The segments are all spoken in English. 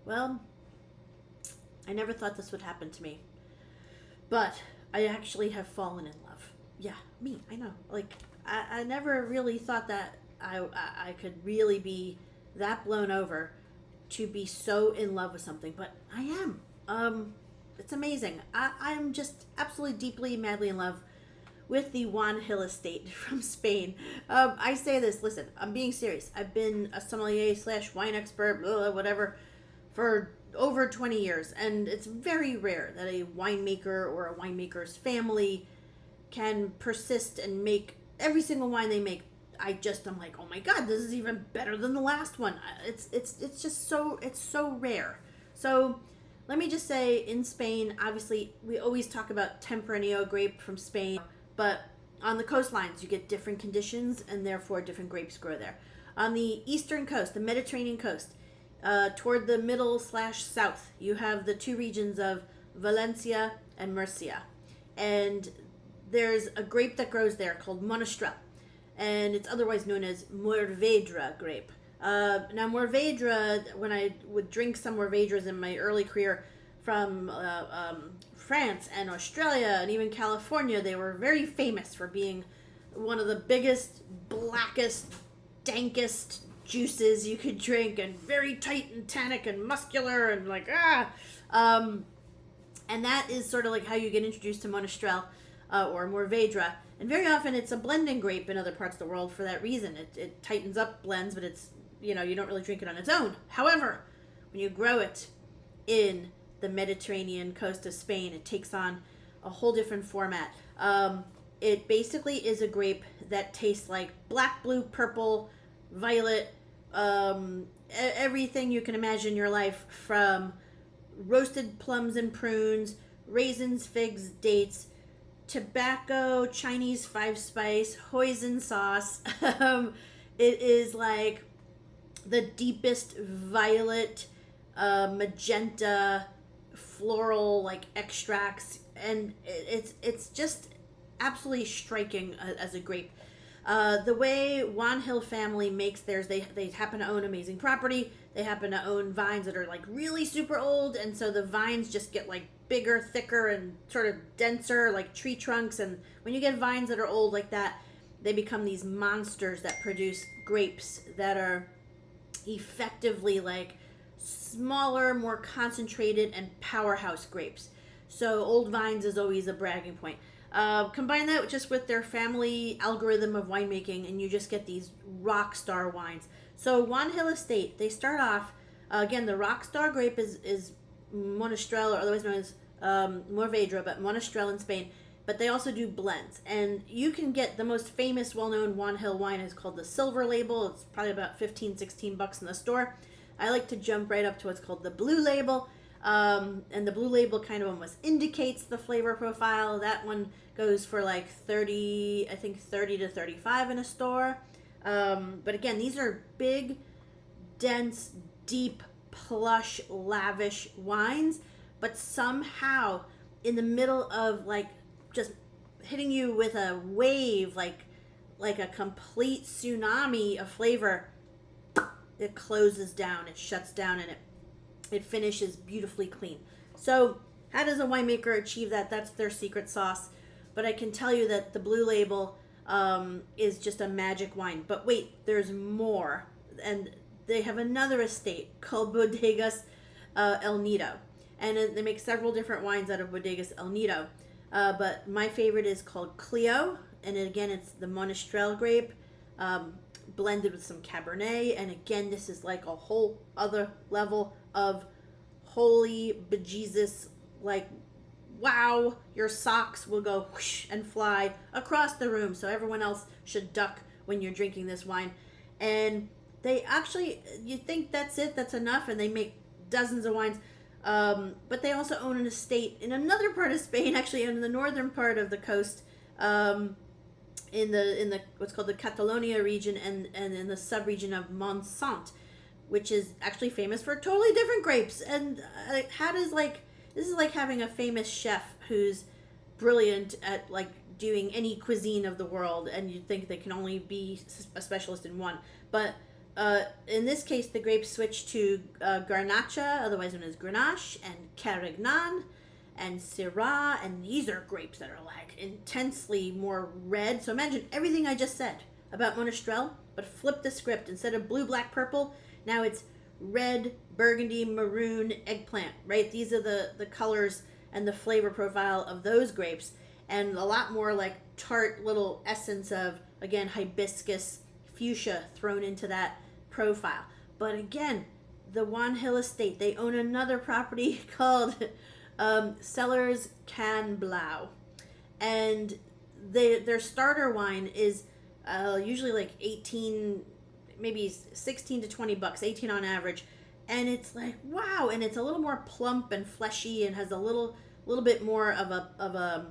Well, I never thought this would happen to me. But I actually have fallen in love. Yeah, me, I know. Like, I never really thought that I could really be that blown over to be so in love with something, but I am. It's amazing. I'm just absolutely deeply, madly in love with the Juan Hill estate from Spain. I say this, listen, I'm being serious. I've been a sommelier slash wine expert, blah, whatever, for over 20 years, and it's very rare that a winemaker or a winemaker's family can persist and make every single wine they make. I'm like, oh my god, this is even better than the last one. It's just it's so rare. So let me just say, in Spain, obviously we always talk about Tempranillo grape from Spain, but on the coastlines you get different conditions and therefore different grapes grow there. On the eastern coast, the Mediterranean coast, toward the middle slash south, you have the two regions of Valencia and Murcia, and there's a grape that grows there called Monastrell, and it's otherwise known as Mourvedre grape. Now, Mourvedre, when I would drink some Mourvedres in my early career from France and Australia and even California, they were very famous for being one of the biggest, blackest, dankest juices you could drink, and very tight and tannic and muscular and like, and that is sort of like how you get introduced to Monastrell or Mourvedre. And very often it's a blending grape in other parts of the world for that reason. It tightens up blends, but it's, you don't really drink it on its own. However, when you grow it in the Mediterranean coast of Spain, it takes on a whole different format. It basically is a grape that tastes like black, blue, purple, violet, everything you can imagine in your life, from roasted plums and prunes, raisins, figs, dates, tobacco, Chinese five spice, hoisin sauce. It is like the deepest violet, magenta, floral like extracts, and it's just absolutely striking as a grape. The way Juan Hill family makes theirs, they happen to own amazing property. They happen to own vines that are like really super old, and so the vines just get like bigger, thicker, and sort of denser, like tree trunks. And when you get vines that are old like that, they become these monsters that produce grapes that are effectively like smaller, more concentrated, and powerhouse grapes. So old vines is always a bragging point. Combine that just with their family algorithm of winemaking, and you just get these rock star wines. So Juan Hill Estate, they start off, again, the rock star grape is Monastrell, or otherwise known as Mourvedre, but Monastrell in Spain. But they also do blends, and you can get the most famous, well-known Juan Hill wine is called the Silver Label. It's probably about $15-16 in the store. I like to jump right up to what's called the Blue Label, and the Blue Label kind of almost indicates the flavor profile. That one goes for like 30 to 35 in a store. But again, these are big, dense, deep, plush, lavish wines, but somehow in the middle of like just hitting you with a wave, like a complete tsunami of flavor, it closes down, it shuts down, and it finishes beautifully clean. So how does a winemaker achieve that? That's their secret sauce. But I can tell you that the Blue Label is just a magic wine. But wait, there's more. And they have another estate called Bodegas El Nido. And they make several different wines out of Bodegas El Nido. But my favorite is called Clio. And again, it's the Monastrell grape blended with some Cabernet. And again, this is like a whole other level of holy bejesus, like, wow, your socks will go whoosh and fly across the room. So everyone else should duck when you're drinking this wine. And they actually, you think that's it, that's enough, and they make dozens of wines. But they also own an estate in another part of Spain, actually in the northern part of the coast, in the what's called the Catalonia region, and in the sub-region of Montsant, which is actually famous for totally different grapes. And this is like having a famous chef who's brilliant at like doing any cuisine of the world, and you'd think they can only be a specialist in one. But in this case, the grapes switch to Garnacha, otherwise known as Grenache, and Carignan, and Syrah, and these are grapes that are like intensely more red. So imagine everything I just said about Monastrell, but flip the script. Instead of blue, black, purple, now it's red, burgundy, maroon, eggplant, right? These are the colors and the flavor profile of those grapes, and a lot more like tart little essence of, again, hibiscus, fuchsia thrown into that profile. But again, the Juan Hill Estate, they own another property called Cellars Can Blau, and their starter wine is usually like 18, maybe 16 to 20 bucks, 18 on average, and it's like wow, and it's a little more plump and fleshy and has a little bit more of a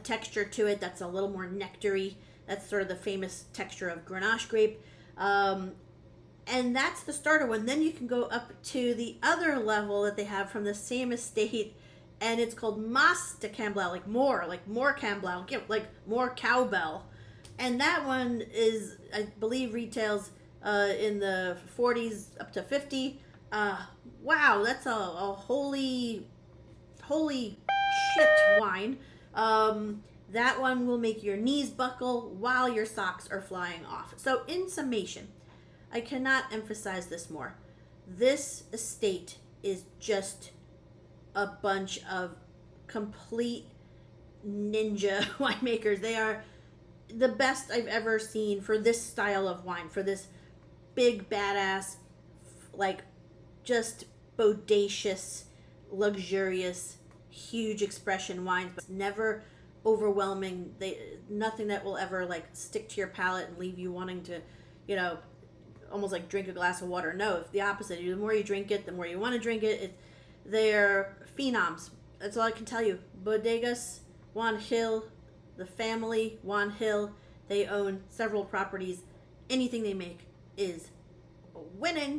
texture to it that's a little more nectary. That's sort of the famous texture of Grenache grape. And that's the starter one. Then you can go up to the other level that they have from the same estate, and it's called Mas de Camblau, like more Camblau, like more cowbell. And that one is, I believe, retails in the 40s up to 50. Wow, that's a holy shit wine. That one will make your knees buckle while your socks are flying off. So in summation, I cannot emphasize this more. This estate is just a bunch of complete ninja winemakers. They are the best I've ever seen for this style of wine, for this big, badass, like just bodacious, luxurious, huge expression wines, but never overwhelming. Nothing that will ever like stick to your palate and leave you wanting to, almost like drink a glass of water. No, it's the opposite. The more you drink it, the more you want to drink it. They're phenoms. That's all I can tell you. Bodegas Juan Hill, the family Juan Hill, they own several properties. Anything they make is winning.